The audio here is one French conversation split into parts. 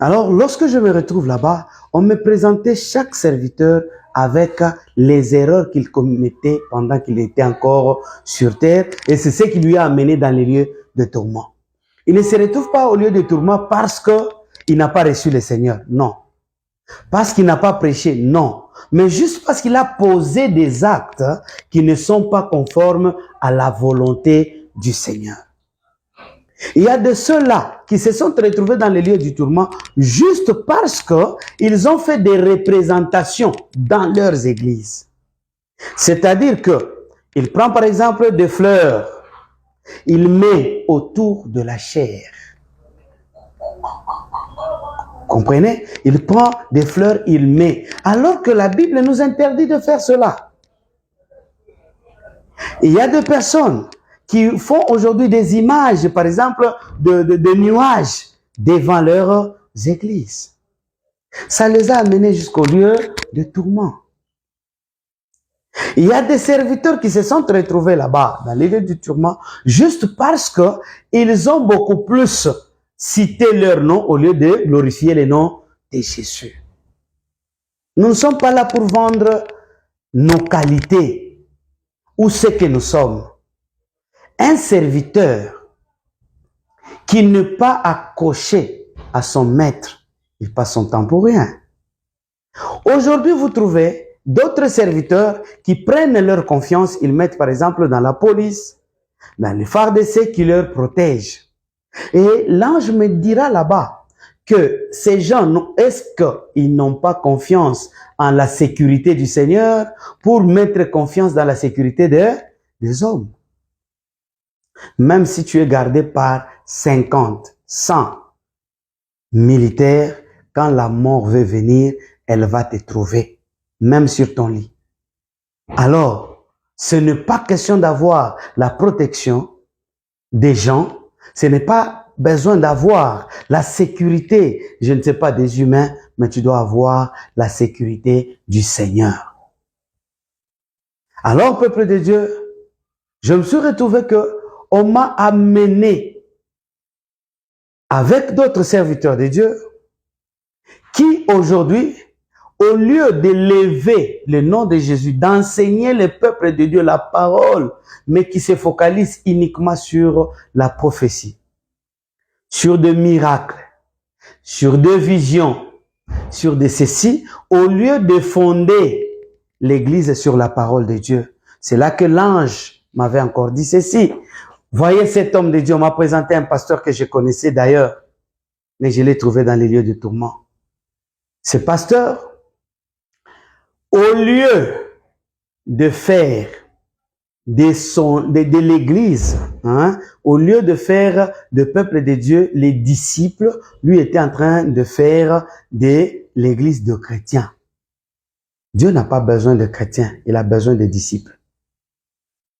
Alors, lorsque je me retrouve là-bas, on me présentait chaque serviteur avec les erreurs qu'il commettait pendant qu'il était encore sur terre, et c'est ce qui lui a amené dans les lieux de tourment. Il ne se retrouve pas au lieu de tourment parce qu'il n'a pas reçu le Seigneur, non. Parce qu'il n'a pas prêché, non. Mais juste parce qu'il a posé des actes qui ne sont pas conformes à la volonté du Seigneur. Il y a de ceux-là qui se sont retrouvés dans les lieux du tourment juste parce qu'ils ont fait des représentations dans leurs églises. C'est-à-dire qu'il prend par exemple des fleurs, il met autour de la chair. Comprenez? Il prend des fleurs, il met. Alors que la Bible nous interdit de faire cela. Il y a des personnes qui font aujourd'hui des images, par exemple, de nuages devant leurs églises. Ça les a amenés jusqu'au lieu de tourment. Il y a des serviteurs qui se sont retrouvés là-bas, dans les lieux du tourment, juste parce qu'ils ont beaucoup plus cité leur nom au lieu de glorifier le nom de Jésus. Nous ne sommes pas là pour vendre nos qualités ou ce que nous sommes. Un serviteur qui n'est pas accroché à son maître, il passe son temps pour rien. Aujourd'hui, vous trouvez d'autres serviteurs qui prennent leur confiance, ils mettent par exemple dans la police, dans les FARDC qui leur protègent. Et l'ange me dira là-bas que ces gens, est-ce qu'ils n'ont pas confiance en la sécurité du Seigneur pour mettre confiance dans la sécurité des hommes? Même si tu es gardé par 50, 100 militaires, quand la mort veut venir, elle va te trouver, même sur ton lit. Alors, ce n'est pas question d'avoir la protection des gens, ce n'est pas besoin d'avoir la sécurité, je ne sais pas, des humains, mais tu dois avoir la sécurité du Seigneur. Alors, peuple de Dieu, je me suis retrouvé on m'a amené avec d'autres serviteurs de Dieu qui aujourd'hui, au lieu d'élever le nom de Jésus, d'enseigner le peuple de Dieu la parole, mais qui se focalisent uniquement sur la prophétie, sur des miracles, sur des visions, sur des ceci, au lieu de fonder l'église sur la parole de Dieu. C'est là que l'ange m'avait encore dit ceci. Voyez cet homme de Dieu, on m'a présenté un pasteur que je connaissais d'ailleurs, mais je l'ai trouvé dans les lieux de tourment. Ce pasteur, au lieu de faire de l'église, au lieu de faire de peuple de Dieu les disciples, lui était en train de faire de l'église de chrétiens. Dieu n'a pas besoin de chrétiens, il a besoin de disciples.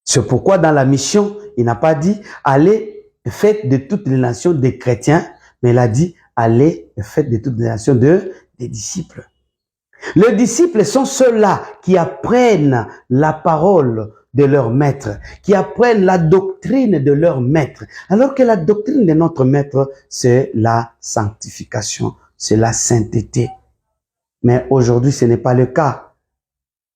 C'est pourquoi dans la mission, il n'a pas dit « allez, faites de toutes les nations des chrétiens », mais il a dit « allez, faites de toutes les nations des disciples ». Les disciples sont ceux-là qui apprennent la parole de leur maître, qui apprennent la doctrine de leur maître. Alors que la doctrine de notre maître, c'est la sanctification, c'est la sainteté. Mais aujourd'hui, ce n'est pas le cas.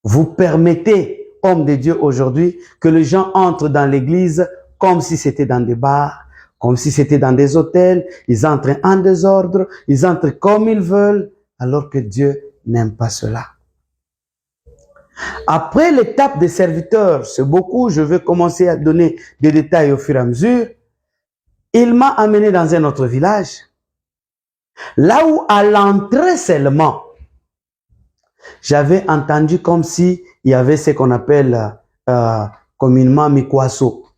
Vous permettez, hommes de Dieu aujourd'hui, que les gens entrent dans l'église comme si c'était dans des bars, comme si c'était dans des hôtels, ils entrent en désordre, ils entrent comme ils veulent, alors que Dieu n'aime pas cela. Après l'étape des serviteurs, c'est beaucoup, je vais commencer à donner des détails au fur et à mesure. Il m'a amené dans un autre village, là où à l'entrée seulement, j'avais entendu comme si il y avait ce qu'on appelle communément mikwaso.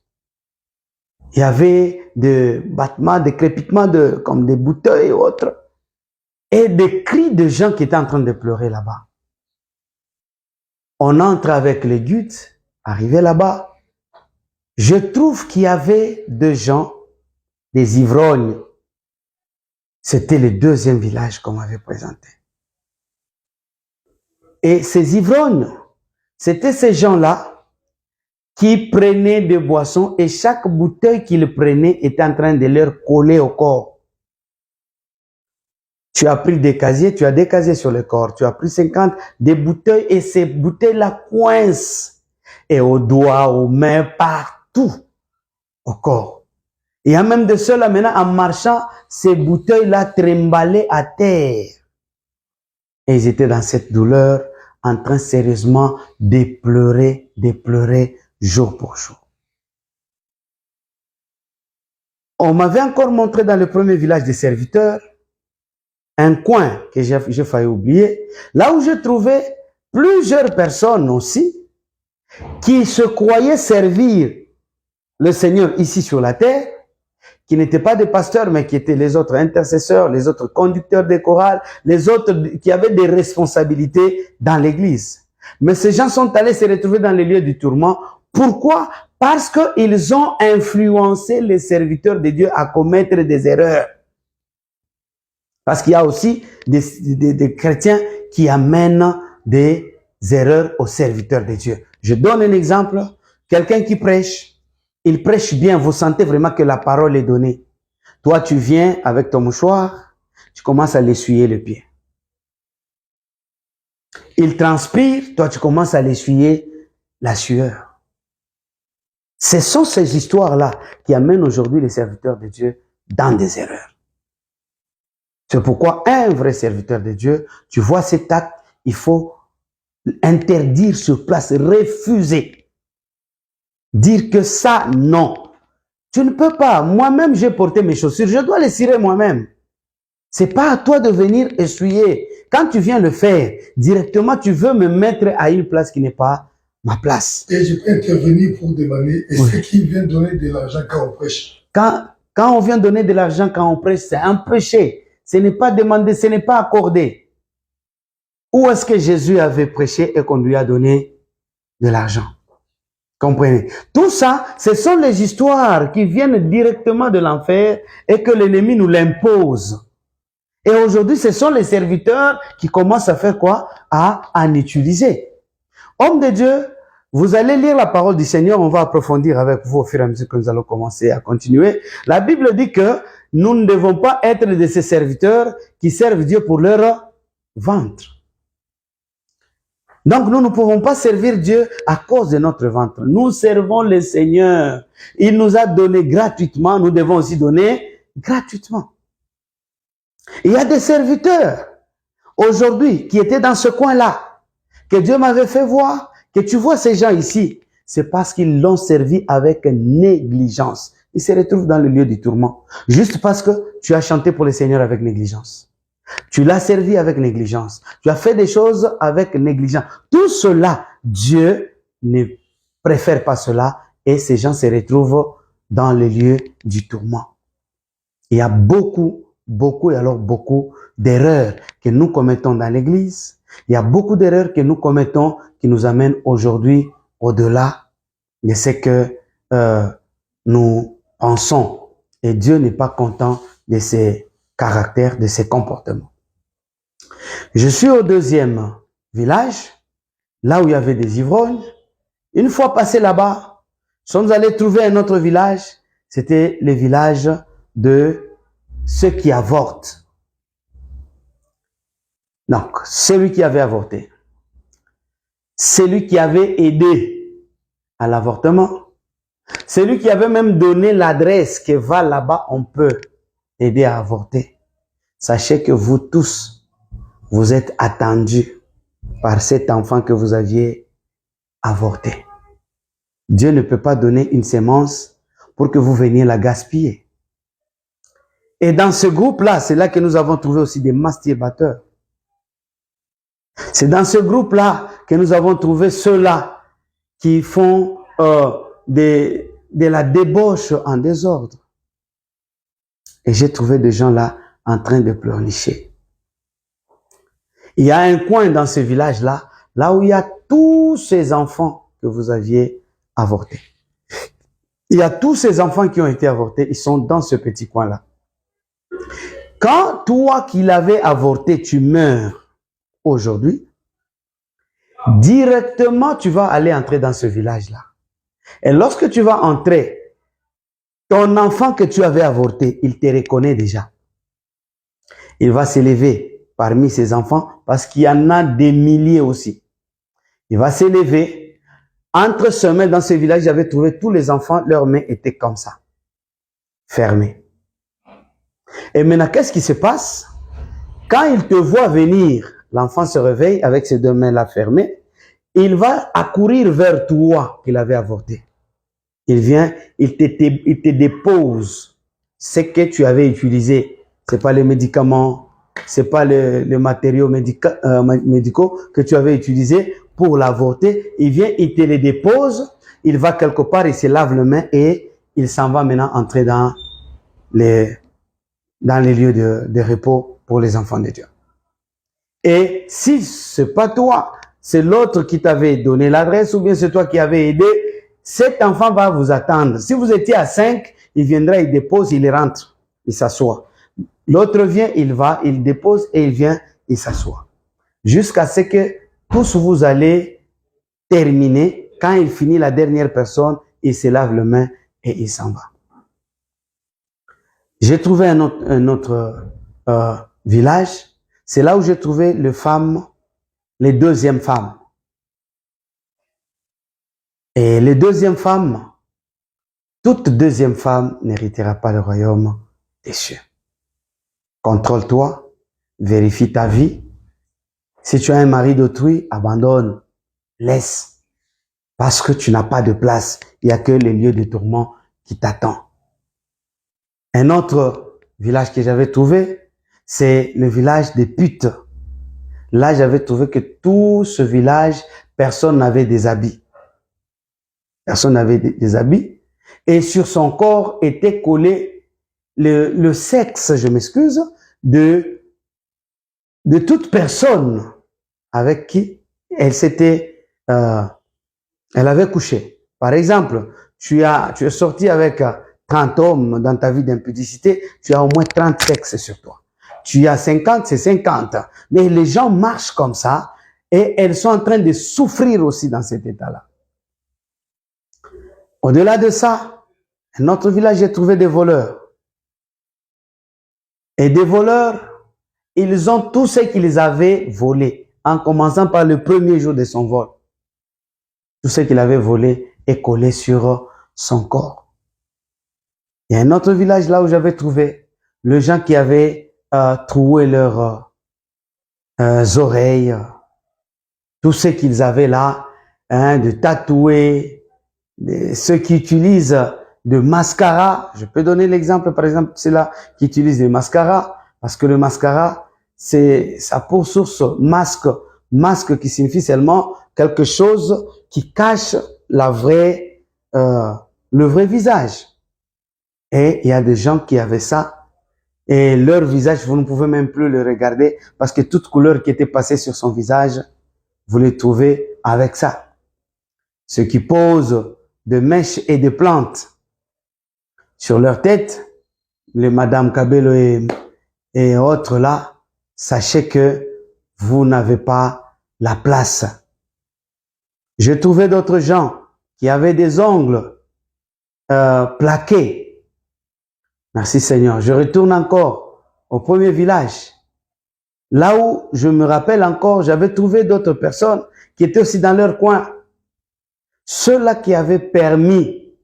Il y avait des battements, des crépitements comme des bouteilles et autres, et des cris de gens qui étaient en train de pleurer là-bas. On entre avec les guides, arrivé là-bas, je trouve qu'il y avait des gens, des ivrognes. C'était le deuxième village qu'on m'avait présenté. Et ces ivrognes, c'était ces gens-là qui prenaient des boissons et chaque bouteille qu'ils prenaient était en train de leur coller au corps. Tu as pris des casiers, tu as des casiers sur le corps. Tu as pris 50, des bouteilles et ces bouteilles-là coincent. Et aux doigts, aux mains, partout au corps. Il y a même de ceux-là maintenant en marchant, ces bouteilles-là trembalaient à terre. Et ils étaient dans cette douleur, en train sérieusement de pleurer jour pour jour. On m'avait encore montré dans le premier village des serviteurs un coin que j'ai failli oublier, là où je trouvais plusieurs personnes aussi qui se croyaient servir le Seigneur ici sur la terre, qui n'étaient pas des pasteurs, mais qui étaient les autres intercesseurs, les autres conducteurs des chorales, les autres qui avaient des responsabilités dans l'église. Mais ces gens sont allés se retrouver dans les lieux du tourment. Pourquoi? Parce qu'ils ont influencé les serviteurs de Dieu à commettre des erreurs. Parce qu'il y a aussi des chrétiens qui amènent des erreurs aux serviteurs de Dieu. Je donne un exemple. Quelqu'un qui prêche, il prêche bien, vous sentez vraiment que la parole est donnée. Toi, tu viens avec ton mouchoir, tu commences à l'essuyer le pied. Il transpire, toi, tu commences à l'essuyer la sueur. Ce sont ces histoires-là qui amènent aujourd'hui les serviteurs de Dieu dans des erreurs. C'est pourquoi un vrai serviteur de Dieu, tu vois cet acte, il faut interdire sur place, refuser. Dire que ça, non. Tu ne peux pas. Moi-même, j'ai porté mes chaussures. Je dois les cirer moi-même. C'est pas à toi de venir essuyer. Quand tu viens le faire, directement, tu veux me mettre à une place qui n'est pas ma place. Et je peux intervenir pour demander, est-ce qu'il vient donner de l'argent quand on prêche? Quand on vient donner de l'argent quand on prêche, c'est un péché. Ce n'est pas demandé, ce n'est pas accordé. Où est-ce que Jésus avait prêché et qu'on lui a donné de l'argent? Comprenez? Tout ça, ce sont les histoires qui viennent directement de l'enfer et que l'ennemi nous l'impose. Et aujourd'hui, ce sont les serviteurs qui commencent à faire quoi? À en utiliser. Homme de Dieu, vous allez lire la parole du Seigneur, on va approfondir avec vous au fur et à mesure que nous allons commencer à continuer. La Bible dit que nous ne devons pas être de ces serviteurs qui servent Dieu pour leur ventre. Donc, nous ne pouvons pas servir Dieu à cause de notre ventre. Nous servons le Seigneur. Il nous a donné gratuitement, nous devons aussi donner gratuitement. Il y a des serviteurs, aujourd'hui, qui étaient dans ce coin-là, que Dieu m'avait fait voir, que tu vois ces gens ici, c'est parce qu'ils l'ont servi avec négligence. Ils se retrouvent dans le lieu du tourment, juste parce que tu as chanté pour le Seigneur avec négligence. Tu l'as servi avec négligence. Tu as fait des choses avec négligence. Tout cela, Dieu ne préfère pas cela et ces gens se retrouvent dans le lieu du tourment. Il y a beaucoup d'erreurs que nous commettons dans l'église. Il y a beaucoup d'erreurs que nous commettons qui nous amènent aujourd'hui au-delà de ce que nous pensons. Et Dieu n'est pas content de ces caractères, de ces comportements. Je suis au deuxième village, là où il y avait des ivrognes. Une fois passé là-bas, nous sommes allés trouver un autre village. C'était le village de ceux qui avortent. Donc, celui qui avait avorté. Celui qui avait aidé à l'avortement. Celui qui avait même donné l'adresse que va là-bas, on peut aider à avorter. Sachez que vous tous, vous êtes attendus par cet enfant que vous aviez avorté. Dieu ne peut pas donner une sémence pour que vous veniez la gaspiller. Et dans ce groupe-là, c'est là que nous avons trouvé aussi des masturbateurs. C'est dans ce groupe-là que nous avons trouvé ceux-là qui font de la débauche en désordre. Et j'ai trouvé des gens là en train de pleurnicher. Il y a un coin dans ce village-là, là où il y a tous ces enfants que vous aviez avortés. Il y a tous ces enfants qui ont été avortés, ils sont dans ce petit coin-là. Quand toi qui l'avais avorté, tu meurs aujourd'hui, directement tu vas aller entrer dans ce village-là. Et lorsque tu vas entrer, ton enfant que tu avais avorté, il te reconnaît déjà. Il va s'élever parmi ses enfants parce qu'il y en a des milliers aussi. Il va s'élever. Entre ses mains, dans ce village, j'avais trouvé tous les enfants, leurs mains étaient comme ça, fermées. Et maintenant, qu'est-ce qui se passe? Quand il te voit venir, l'enfant se réveille avec ses deux mains-là fermées, il va accourir vers toi qu'il avait avorté. Il vient, il te dépose ce que tu avais utilisé. C'est pas les médicaments, c'est pas les matériaux médicaux que tu avais utilisés pour l'avorter. Il vient, il te les dépose, il va quelque part, il se lave les mains et il s'en va maintenant entrer dans les lieux de repos pour les enfants de Dieu. Et si c'est pas toi, c'est l'autre qui t'avait donné l'adresse ou bien c'est toi qui avais aidé, cet enfant va vous attendre. Si vous étiez à 5, il viendra, il dépose, il rentre, il s'assoit. L'autre vient, il va, il dépose et il vient, il s'assoit. Jusqu'à ce que tous vous allez terminer. Quand il finit la dernière personne, il se lave les mains et il s'en va. J'ai trouvé un autre village. C'est là où j'ai trouvé les deuxièmes femmes. Et les deuxièmes femmes, toute deuxième femme n'héritera pas le royaume des cieux. Contrôle-toi, vérifie ta vie. Si tu as un mari d'autrui, abandonne, laisse. Parce que tu n'as pas de place. Il n'y a que les lieux de tourment qui t'attendent. Un autre village que j'avais trouvé, c'est le village des putes. Là, j'avais trouvé que tout ce village, personne n'avait des habits. Personne n'avait des habits. Et sur son corps était collé le sexe, je m'excuse, de toute personne avec qui elle avait couché. Par exemple, tu es sorti avec 30 hommes dans ta vie d'impudicité, tu as au moins 30 sexes sur toi. Tu as 50, c'est 50. Mais les gens marchent comme ça et elles sont en train de souffrir aussi dans cet état-là. Au-delà de ça, dans notre village, j'ai trouvé des voleurs. Et des voleurs, ils ont tout ce qu'ils avaient volé, en commençant par le premier jour de son vol. Tout ce qu'il avait volé est collé sur son corps. Il y a un autre village là où j'avais trouvé les gens qui avaient troué leurs oreilles, tout ce qu'ils avaient là, de tatouer, ceux qui utilisent de mascara. Je peux donner l'exemple, par exemple, ceux-là qui utilisent des mascaras, parce que le mascara, ça pour source masque qui signifie seulement quelque chose qui cache le vrai visage. Et il y a des gens qui avaient ça, et leur visage, vous ne pouvez même plus le regarder, parce que toute couleur qui était passée sur son visage, vous les trouvez avec ça. Ceux qui posent de mèches et de plantes sur leur tête, les Madame Kabelo et autres là, sachez que vous n'avez pas la place. J'ai trouvé d'autres gens qui avaient des ongles plaqués. Merci Seigneur. Je retourne encore au premier village. Là où je me rappelle encore, j'avais trouvé d'autres personnes qui étaient aussi dans leur coin. Ceux-là qui avaient permis,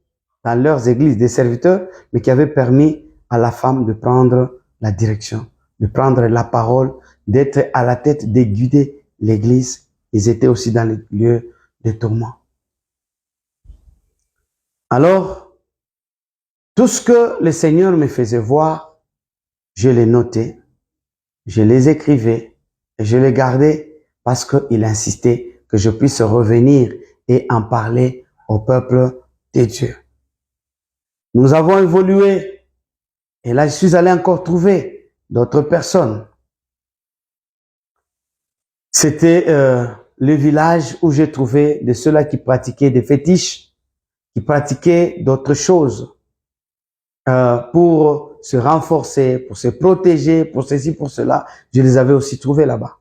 dans leurs églises, des serviteurs, mais qui avaient permis à la femme de prendre la direction, de prendre la parole, d'être à la tête, de guider l'église. Ils étaient aussi dans les lieux de tourment. Alors, tout ce que le Seigneur me faisait voir, je les notais, je les écrivais et je les gardais parce qu'il insistait que je puisse revenir et en parler au peuple de Dieu. Nous avons évolué et là je suis allé encore trouver d'autres personnes. C'était le village où j'ai trouvé de ceux-là qui pratiquaient des fétiches, qui pratiquaient d'autres choses pour se renforcer, pour se protéger, pour ceci, pour cela. Je les avais aussi trouvés là-bas.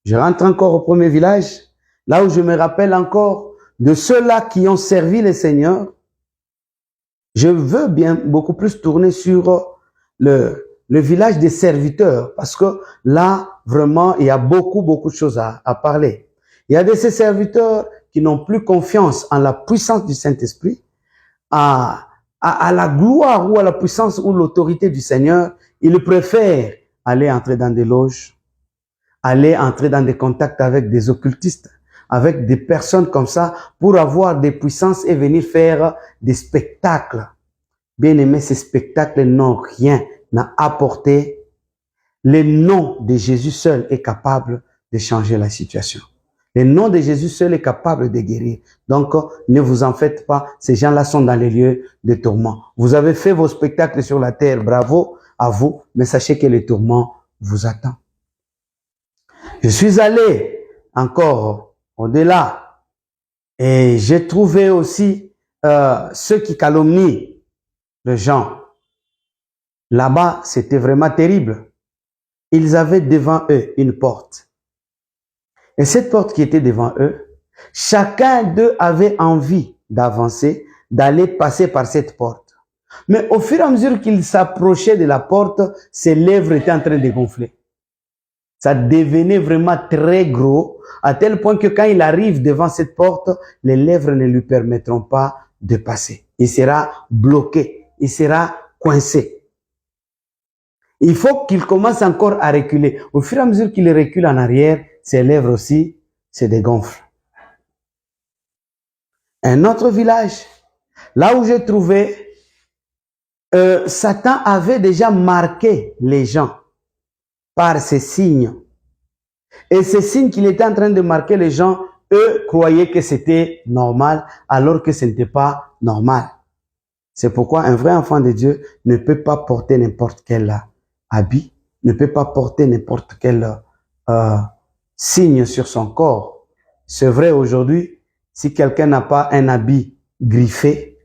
Je rentre encore au premier village, là où je me rappelle encore de ceux-là qui ont servi le Seigneur. Je veux bien beaucoup plus tourner sur le le village des serviteurs, parce que là, vraiment, il y a beaucoup de choses à parler. Il y a de ces serviteurs qui n'ont plus confiance en la puissance du Saint-Esprit, à la gloire ou à la puissance ou l'autorité du Seigneur. Ils préfèrent aller entrer dans des loges, aller entrer dans des contacts avec des occultistes, avec des personnes comme ça, pour avoir des puissances et venir faire des spectacles. Bien aimé, ces spectacles n'ont rien à apporter. Le nom de Jésus seul est capable de changer la situation. Le nom de Jésus seul est capable de guérir. Donc, ne vous en faites pas. Ces gens-là sont dans les lieux de tourment. Vous avez fait vos spectacles sur la terre. Bravo à vous. Mais sachez que le tourment vous attend. Je suis allé encore au-delà. Et j'ai trouvé aussi ceux qui calomnient les gens. Là-bas, c'était vraiment terrible. Ils avaient devant eux une porte. Et cette porte qui était devant eux, chacun d'eux avait envie d'avancer, d'aller passer par cette porte. Mais au fur et à mesure qu'il s'approchait de la porte, ses lèvres étaient en train de gonfler. Ça devenait vraiment très gros, à tel point que quand il arrive devant cette porte, les lèvres ne lui permettront pas de passer. Il sera bloqué, il sera coincé. Il faut qu'il commence encore à reculer. Au fur et à mesure qu'il recule en arrière, ses lèvres aussi se dégonflent. Un autre village, là où j'ai trouvé, Satan avait déjà marqué les gens par ces signes. Et ces signes qu'il était en train de marquer les gens, eux croyaient que c'était normal, alors que ce n'était pas normal. C'est pourquoi un vrai enfant de Dieu ne peut pas porter n'importe quel habit, ne peut pas porter n'importe quel signe sur son corps. C'est vrai aujourd'hui, si quelqu'un n'a pas un habit griffé,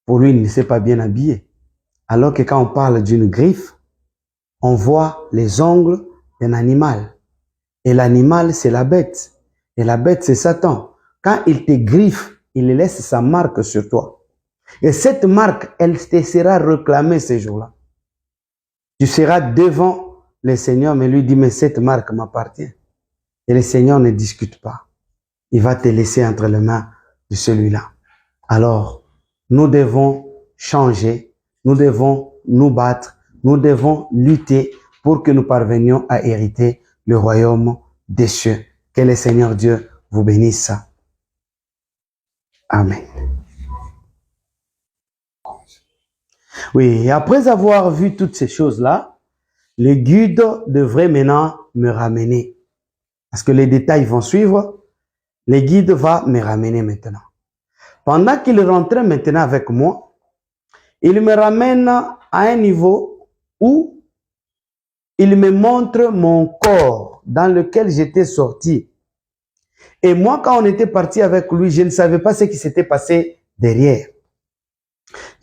pour lui, il ne s'est pas bien habillé. Alors que quand on parle d'une griffe, on voit les ongles d'un animal. Et l'animal, c'est la bête. Et la bête, c'est Satan. Quand il te griffe, il laisse sa marque sur toi. Et cette marque, elle te sera réclamée ces jours-là. Tu seras devant le Seigneur, mais lui dit, mais cette marque m'appartient. Et le Seigneur ne discute pas. Il va te laisser entre les mains de celui-là. Alors, nous devons changer, nous devons nous battre, nous devons lutter pour que nous parvenions à hériter le royaume des cieux. Que le Seigneur Dieu vous bénisse. Amen. Oui, et après avoir vu toutes ces choses-là, le guide devrait maintenant me ramener. Parce que les détails vont suivre. Le guide va me ramener maintenant. Pendant qu'il rentrait maintenant avec moi, il me ramène à un niveau où il me montre mon corps dans lequel j'étais sorti. Et moi, quand on était parti avec lui, je ne savais pas ce qui s'était passé derrière.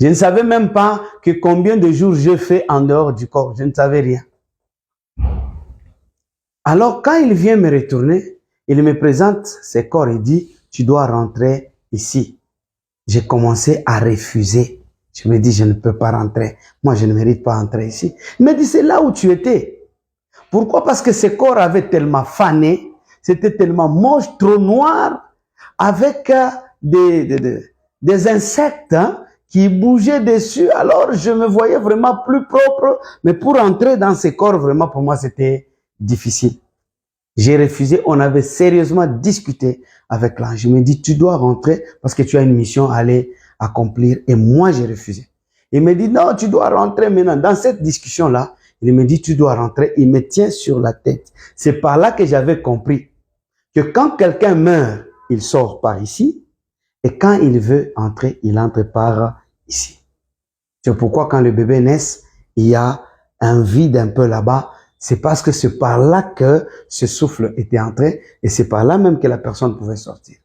Je ne savais même pas que combien de jours je fais en dehors du corps. Je ne savais rien. Alors, quand il vient me retourner, il me présente ses corps et dit, tu dois rentrer ici. J'ai commencé à refuser. Je me dis, je ne peux pas rentrer. Moi, je ne mérite pas d'entrer ici. Il me dit, c'est là où tu étais. Pourquoi? Parce que ce corps avait tellement fané, c'était tellement moche, trop noir, avec des insectes qui bougeaient dessus. Alors, je me voyais vraiment plus propre. Mais pour entrer dans ce corps, vraiment, pour moi, c'était difficile. J'ai refusé. On avait sérieusement discuté avec l'ange. Il me dit, tu dois rentrer parce que tu as une mission à aller accomplir. Et moi, j'ai refusé. Il me dit, non, tu dois rentrer maintenant. Dans cette discussion-là, il me dit, tu dois rentrer. Il me tient sur la tête. C'est par là que j'avais compris que quand quelqu'un meurt, il sort par ici. Et quand il veut entrer, il entre par ici. C'est pourquoi quand le bébé naît, il y a un vide un peu là-bas. C'est parce que c'est par là que ce souffle était entré et c'est par là même que la personne pouvait sortir.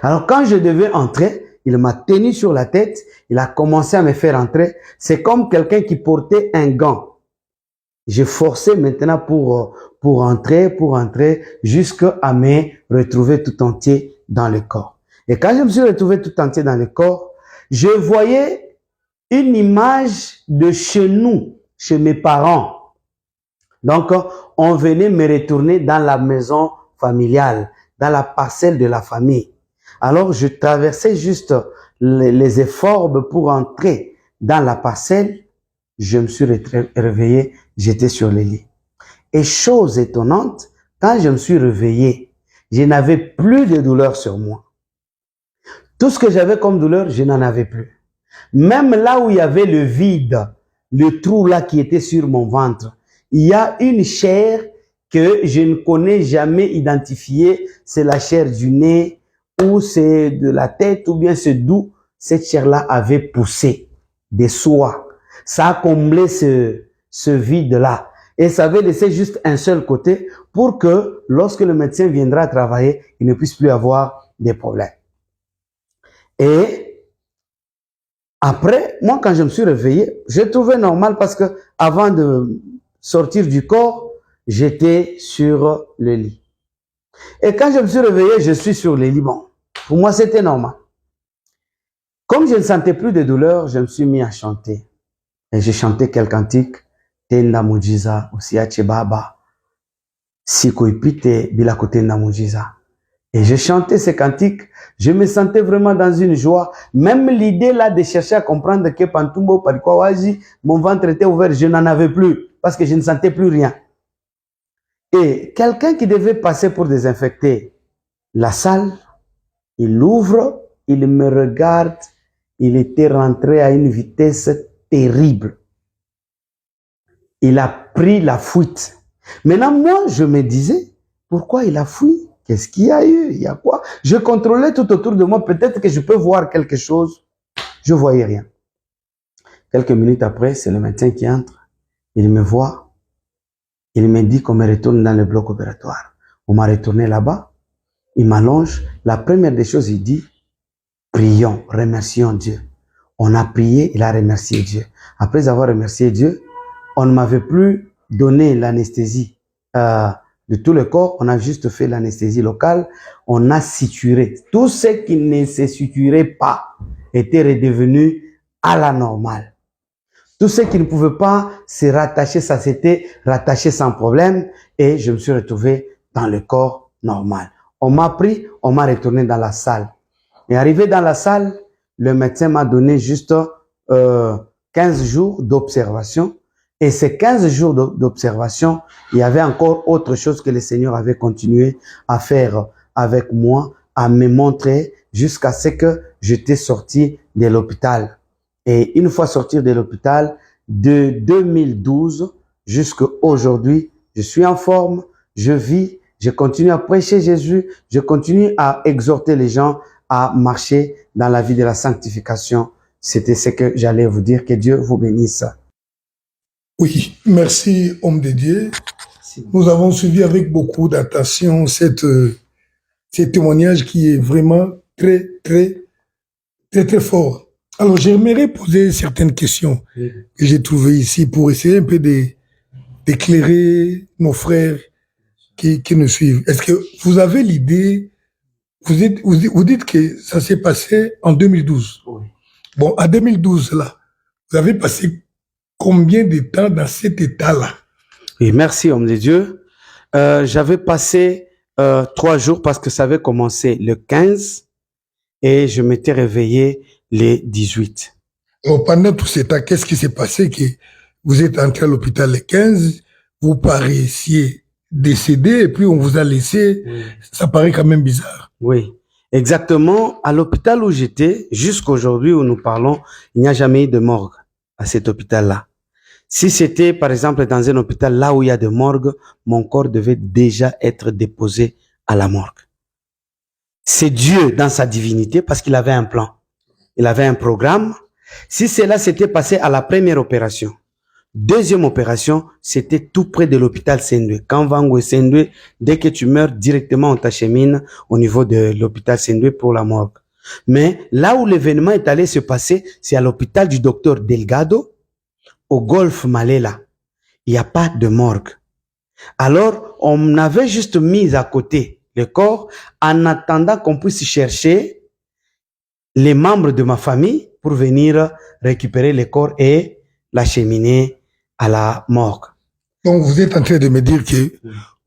Alors quand je devais entrer, il m'a tenu sur la tête, il a commencé à me faire entrer. C'est comme quelqu'un qui portait un gant. J'ai forcé maintenant pour entrer jusqu'à me retrouver tout entier dans le corps. Et quand je me suis retrouvé tout entier dans le corps, je voyais une image de chez mes parents. Donc, on venait me retourner dans la maison familiale, dans la parcelle de la famille. Alors, je traversais juste les efforts pour entrer dans la parcelle. Je me suis réveillé, j'étais sur le lit. Et chose étonnante, quand je me suis réveillé, je n'avais plus de douleur sur moi. Tout ce que j'avais comme douleur, je n'en avais plus. Même là où il y avait le vide, le trou là qui était sur mon ventre, il y a une chair que je ne connais jamais identifiée. C'est la chair du nez, ou c'est de la tête, ou bien c'est d'où cette chair-là avait poussé des soies. Ça a comblé ce vide-là. Et ça avait laissé juste un seul côté pour que lorsque le médecin viendra travailler, il ne puisse plus avoir des problèmes. Et après, moi, quand je me suis réveillé, j'ai trouvé normal parce que avant de sortir du corps, j'étais sur le lit. Et quand je me suis réveillé, je suis sur le lit. Bon, pour moi, c'était normal. Comme je ne sentais plus de douleur, je me suis mis à chanter. Et j'ai chanté quelques cantiques. Tenda Mujiza, Usiache Baba, Siko Ipite, Bilako Tenda Mujiza. Et j'ai chanté ces cantiques. Je me sentais vraiment dans une joie. Même l'idée là de chercher à comprendre que Pantumbo, Parikwawaji, mon ventre était ouvert, je n'en avais plus. Parce que je ne sentais plus rien. Et quelqu'un qui devait passer pour désinfecter la salle, il ouvre, il me regarde, il était rentré à une vitesse terrible. Il a pris la fuite. Maintenant, moi, je me disais, pourquoi il a fui? Qu'est-ce qu'il y a eu? Il y a quoi? Je contrôlais tout autour de moi. Peut-être que je peux voir quelque chose. Je ne voyais rien. Quelques minutes après, c'est le médecin qui entre. Il me voit. Il me dit qu'on me retourne dans le bloc opératoire. On m'a retourné là-bas. Il m'allonge. La première des choses, il dit, prions, remercions Dieu. On a prié, il a remercié Dieu. Après avoir remercié Dieu, on ne m'avait plus donné l'anesthésie de tout le corps. On a juste fait l'anesthésie locale. On a suturé. Tout ce qui ne se suturait pas était redevenu à la normale. Tout ce qui ne pouvait pas se rattacher, ça s'était rattaché sans problème. Et je me suis retrouvé dans le corps normal. On m'a pris, on m'a retourné dans la salle. Et arrivé dans la salle, le médecin m'a donné juste 15 jours d'observation. Et ces 15 jours d'observation, il y avait encore autre chose que le Seigneur avait continué à faire avec moi, à me montrer jusqu'à ce que j'étais sorti de l'hôpital. Et une fois sorti de l'hôpital, de 2012 jusqu'à aujourd'hui, je suis en forme, je vis, je continue à prêcher Jésus, je continue à exhorter les gens à marcher dans la vie de la sanctification. C'était ce que j'allais vous dire. Que Dieu vous bénisse. Oui, merci, homme de Dieu. Nous avons suivi avec beaucoup d'attention ce témoignage qui est vraiment très, très, très, très fort. Alors, j'aimerais poser certaines questions que j'ai trouvées ici pour essayer un peu d'éclairer nos frères qui nous suivent. Est-ce que vous avez l'idée, vous dites que ça s'est passé en 2012. Oui. Bon, en 2012, là, vous avez passé combien de temps dans cet état-là? Oui, merci, homme de Dieu. J'avais passé 3 jours parce que ça avait commencé le 15 et je m'étais réveillé le 18. Alors, pendant tout ce temps, qu'est-ce qui s'est passé que vous êtes entré à l'hôpital le 15, vous paraissiez décédé et puis on vous a laissé, oui. Ça paraît quand même bizarre. Oui, exactement. À l'hôpital où j'étais, jusqu'aujourd'hui où nous parlons, il n'y a jamais eu de morgue à cet hôpital-là. Si c'était, par exemple, dans un hôpital là où il y a de morgue, mon corps devait déjà être déposé à la morgue. C'est Dieu dans sa divinité parce qu'il avait un plan. Il avait un programme. Si cela s'était passé à la première opération, deuxième opération, c'était tout près de l'hôpital Sendwe. Quand Vango et Sendwe, dès que tu meurs, directement on t'achemine au niveau de l'hôpital Sendwe pour la morgue. Mais là où l'événement est allé se passer, c'est à l'hôpital du docteur Delgado, au Golfe Malela. Il n'y a pas de morgue. Alors, on avait juste mis à côté le corps en attendant qu'on puisse chercher les membres de ma famille pour venir récupérer le corps et l'acheminer à la morgue. Donc, vous êtes en train de me dire que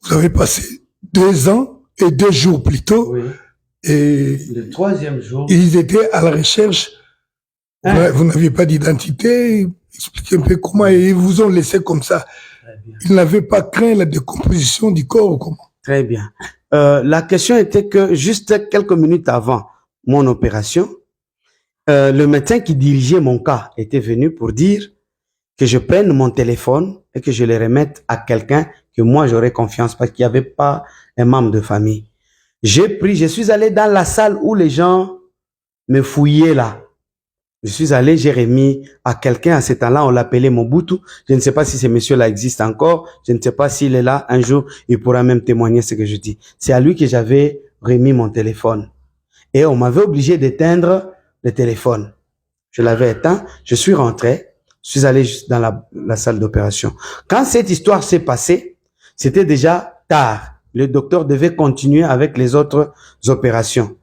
vous avez passé 2 ans et 2 jours plus tôt. Oui. Et le 3e jour. Ils étaient à la recherche. Vous n'aviez pas d'identité. Expliquez un peu comment. Et ils vous ont laissé comme ça. Ils n'avaient pas craint la décomposition du corps ou comment? Très bien. La question était que juste quelques minutes avant mon opération, le médecin qui dirigeait mon cas était venu pour dire que je prenne mon téléphone et que je le remette à quelqu'un que moi j'aurais confiance parce qu'il n'y avait pas un membre de famille. Je suis allé dans la salle où les gens me fouillaient là. Je suis allé, j'ai remis à quelqu'un à ce temps-là, on l'appelait Mobutu. Je ne sais pas si ce monsieur-là existe encore. Je ne sais pas s'il est là. Un jour, il pourra même témoigner ce que je dis. C'est à lui que j'avais remis mon téléphone. Et on m'avait obligé d'éteindre le téléphone. Je l'avais éteint, je suis rentré, je suis allé dans la salle d'opération. Quand cette histoire s'est passée, c'était déjà tard. Le docteur devait continuer avec les autres opérations.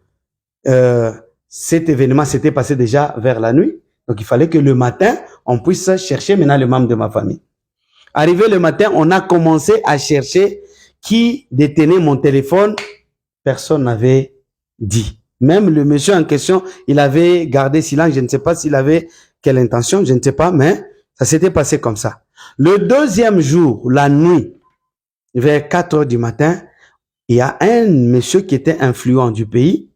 Cet événement s'était passé déjà vers la nuit. Donc, il fallait que le matin, on puisse chercher maintenant le membre de ma famille. Arrivé le matin, on a commencé à chercher qui détenait mon téléphone. Personne n'avait dit. Même le monsieur en question, il avait gardé silence. Je ne sais pas s'il avait quelle intention, je ne sais pas, mais ça s'était passé comme ça. Le 2e jour, la nuit, vers 4 heures du matin, il y a un monsieur qui était influent du pays,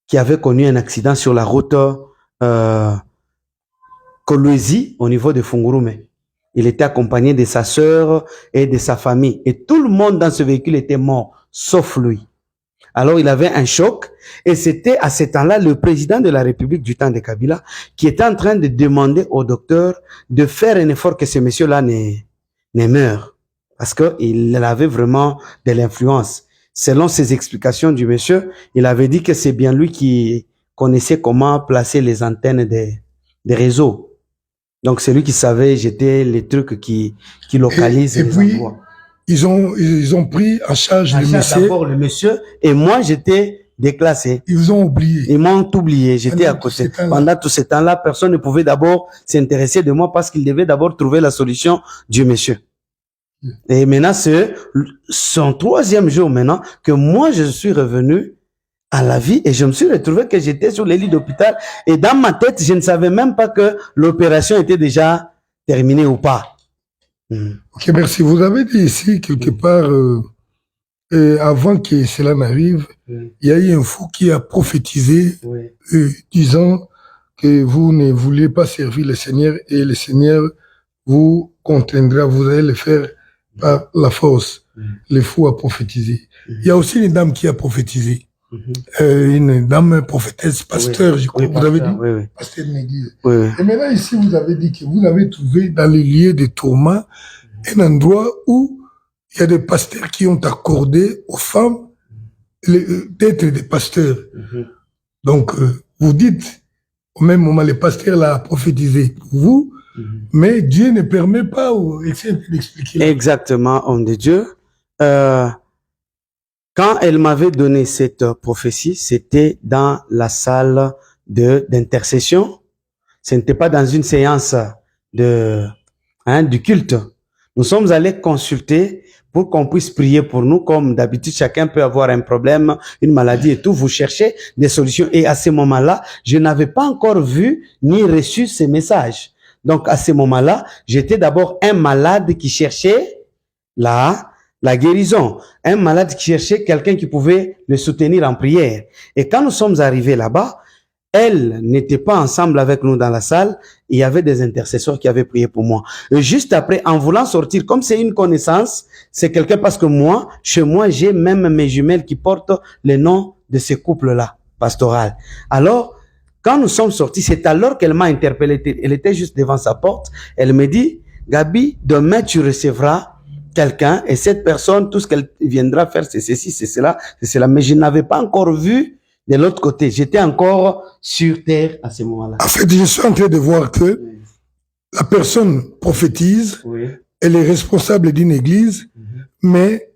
qui avait connu un accident sur la route Kolwezi au niveau de Fungurume. Il était accompagné de sa sœur et de sa famille. Et tout le monde dans ce véhicule était mort, sauf lui. Alors il avait un choc et c'était à ce temps-là le président de la République du temps de Kabila qui était en train de demander au docteur de faire un effort que ce monsieur-là ne meure. Parce qu'il avait vraiment de l'influence. Selon ses explications du monsieur, il avait dit que c'est bien lui qui connaissait comment placer les antennes des réseaux. Donc c'est lui qui savait jeter les trucs qui localisent les puis, endroits. Ils ont pris en charge le monsieur. D'abord le monsieur et moi j'étais déclassé. Ils vous ont oublié. Ils m'ont oublié, j'étais à côté. Pendant tout ce temps-là, personne ne pouvait d'abord s'intéresser de moi parce qu'il devait d'abord trouver la solution du monsieur. Et maintenant, c'est son 3e jour maintenant que moi, je suis revenu à la vie et je me suis retrouvé que j'étais sur les lits d'hôpital et dans ma tête, je ne savais même pas que l'opération était déjà terminée ou pas. Ok, merci. Vous avez dit ici, quelque part, avant que cela n'arrive, il y a eu un fou qui a prophétisé, disant que vous ne voulez pas servir le Seigneur et le Seigneur vous contraindra, vous allez le faire par la force. Le fou a prophétisé. Il y a aussi une dame qui a prophétisé. Une dame prophétesse, pasteur, je crois. Vous avez dit pasteur d'une église. Et maintenant, ici, vous avez dit que vous avez trouvé dans les lieux de tourment un endroit où il y a des pasteurs qui ont accordé aux femmes d'être des pasteurs. Donc, vous dites, au même moment, le pasteur l'a prophétisé pour vous, mais Dieu ne permet pas d'expliquer. Exactement, homme de Dieu. Quand elle m'avait donné cette prophétie, c'était dans la salle d'intercession. Ce n'était pas dans une séance du culte. Nous sommes allés consulter pour qu'on puisse prier pour nous. Comme d'habitude, chacun peut avoir un problème, une maladie et tout. Vous cherchez des solutions. Et à ce moment-là, je n'avais pas encore vu ni reçu ces messages. Donc, à ce moment-là, j'étais d'abord un malade qui cherchait la guérison. Un malade qui cherchait quelqu'un qui pouvait le soutenir en prière. Et quand nous sommes arrivés là-bas, elle n'était pas ensemble avec nous dans la salle. Il y avait des intercesseurs qui avaient prié pour moi. Et juste après, en voulant sortir, comme c'est une connaissance, c'est quelqu'un parce que moi, chez moi, j'ai même mes jumelles qui portent le nom de ce couple-là, pastoral. Alors, quand nous sommes sortis, c'est alors qu'elle m'a interpellé. Elle était juste devant sa porte. Elle me dit, Gabi, demain tu recevras quelqu'un et cette personne, tout ce qu'elle viendra faire, c'est ceci, c'est cela, c'est cela. Mais je n'avais pas encore vu de l'autre côté. J'étais encore sur terre à ce moment-là. En fait, je suis en train de voir que la personne prophétise, elle est responsable d'une église, mais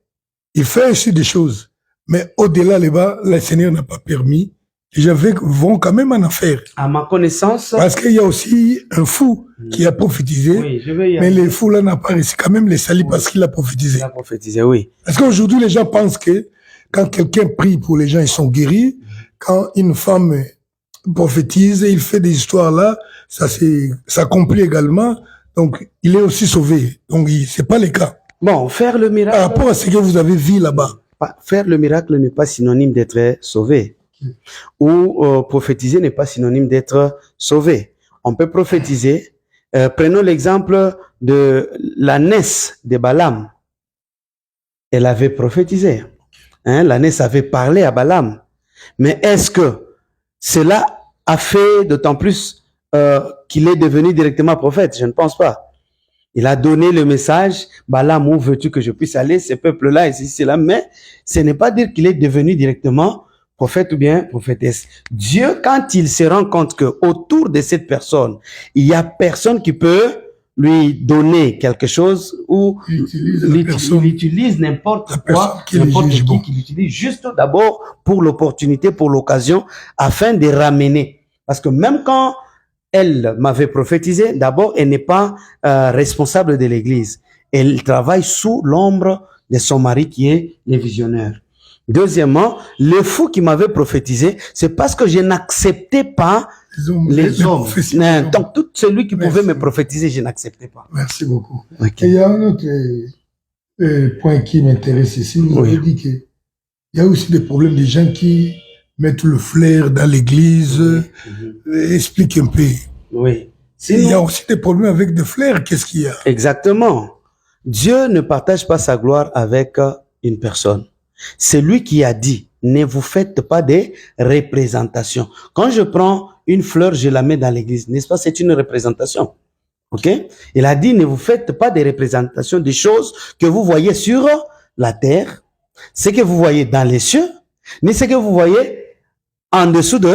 il fait ainsi des choses. Mais au-delà là-bas, le Seigneur n'a pas permis vont quand même en affaire. À ma connaissance. Parce qu'il y a aussi un fou qui a prophétisé. Oui, je vais y mais les fous là n'a pas réussi quand même les salis parce qu'il a prophétisé. Il a prophétisé, oui. Parce qu'aujourd'hui, les gens pensent que quand quelqu'un prie pour les gens, ils sont guéris. Quand une femme prophétise et il fait des histoires là, ça s'accomplit également. Donc, il est aussi sauvé. Donc, c'est pas le cas. Bon, faire le miracle. Par rapport à ce que vous avez vu là-bas. Faire le miracle n'est pas synonyme d'être sauvé. Ou prophétiser n'est pas synonyme d'être sauvé. On peut prophétiser. Prenons l'exemple de l'ânesse de Balaam. Elle avait prophétisé. Hein, l'ânesse avait parlé à Balaam. Mais est-ce que cela a fait d'autant plus qu'il est devenu directement prophète? Je ne pense pas. Il a donné le message, Balaam, où veux-tu que je puisse aller, ces peuples-là, et ceci, cela, mais ce n'est pas dire qu'il est devenu directement prophète ou bien prophétesse. Dieu, quand il se rend compte que autour de cette personne, il y a personne qui peut lui donner quelque chose ou il utilise n'importe quoi, n'importe qui l'utilise juste d'abord pour l'opportunité, pour l'occasion, afin de ramener. Parce que même quand elle m'avait prophétisé, d'abord, elle n'est pas responsable de l'église. Elle travaille sous l'ombre de son mari qui est le visionnaire. Deuxièmement, le fou qui m'avait prophétisé, c'est parce que je n'acceptais pas les hommes. Donc, tout celui qui pouvait me prophétiser, je n'acceptais pas. Merci beaucoup. Okay. Et il y a un autre point qui m'intéresse ici. Vous avez dit qu'il y a aussi des problèmes des gens qui mettre le flair dans l'église, explique un peu. Oui. Il y a aussi des problèmes avec des flairs, qu'est-ce qu'il y a? Exactement. Dieu ne partage pas sa gloire avec une personne. C'est lui qui a dit, ne vous faites pas des représentations. Quand je prends une fleur, je la mets dans l'église, n'est-ce pas? C'est une représentation. Ok? Il a dit, ne vous faites pas des représentations des choses que vous voyez sur la terre, ce que vous voyez dans les cieux, ni ce que vous voyez en dessous de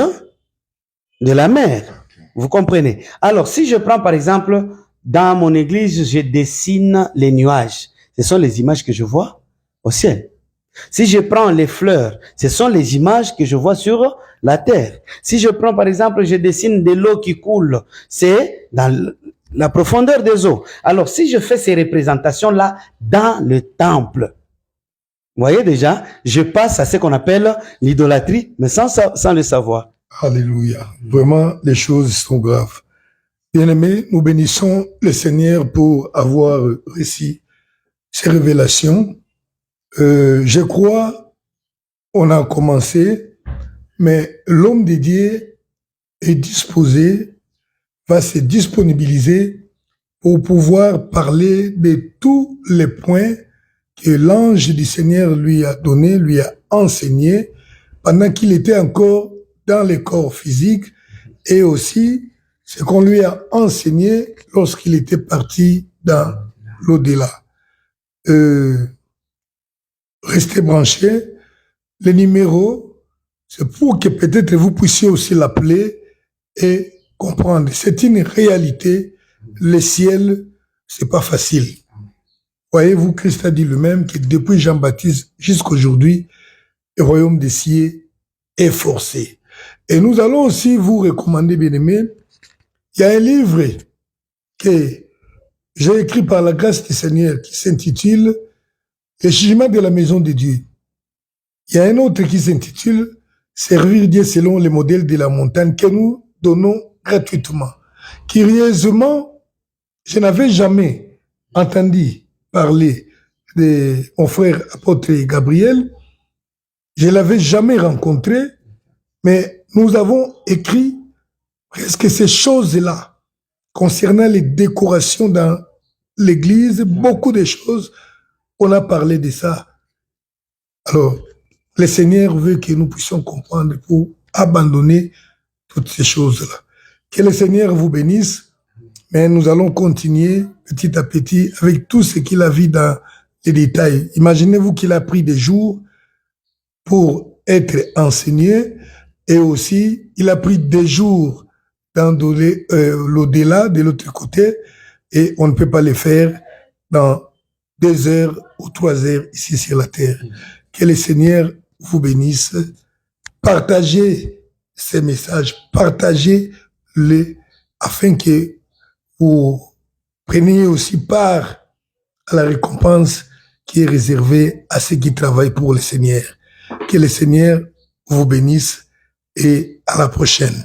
la mer. Vous comprenez? Alors, si je prends par exemple, dans mon église, je dessine les nuages. Ce sont les images que je vois au ciel. Si je prends les fleurs, ce sont les images que je vois sur la terre. Si je prends par exemple, je dessine de l'eau qui coule, c'est dans la profondeur des eaux. Alors, si je fais ces représentations-là dans le temple, vous voyez déjà, je passe à ce qu'on appelle l'idolâtrie, mais sans le savoir. Alléluia. Vraiment, les choses sont graves. Bien-aimés, nous bénissons le Seigneur pour avoir réussi ces révélations. Je crois, on a commencé, mais l'homme de Dieu est disposé, va se disponibiliser pour pouvoir parler de tous les points que l'ange du Seigneur lui a donné, lui a enseigné, pendant qu'il était encore dans le corps physique, et aussi ce qu'on lui a enseigné lorsqu'il était parti dans l'au-delà. Restez branchés. Le numéro, c'est pour que peut-être vous puissiez aussi l'appeler et comprendre. C'est une réalité. Le ciel, c'est pas facile. Voyez-vous, Christ a dit lui-même que depuis Jean-Baptiste jusqu'aujourd'hui, le royaume des cieux est forcé. Et nous allons aussi vous recommander, bien-aimés, il y a un livre que j'ai écrit par la grâce du Seigneur qui s'intitule « Le jugement de la maison de Dieu ». Il y a un autre qui s'intitule « Servir Dieu selon les modèles de la montagne » que nous donnons gratuitement. Curieusement, je n'avais jamais entendu parler de mon frère apôtre Gabriel. Je l'avais jamais rencontré, mais nous avons écrit presque ces choses-là concernant les décorations dans l'église, beaucoup de choses. On a parlé de ça. Alors, le Seigneur veut que nous puissions comprendre pour abandonner toutes ces choses-là. Que le Seigneur vous bénisse, mais nous allons continuer petit à petit avec tout ce qu'il a vu dans les détails. Imaginez-vous qu'il a pris des jours pour être enseigné et aussi il a pris des jours dans l'au-delà, de l'autre côté, et on ne peut pas les faire dans 2 heures ou 3 heures ici sur la terre. Que le Seigneur vous bénisse. Partagez ces messages, partagez-les afin que vous preniez aussi part à la récompense qui est réservée à ceux qui travaillent pour le Seigneur. Que le Seigneur vous bénisse et à la prochaine.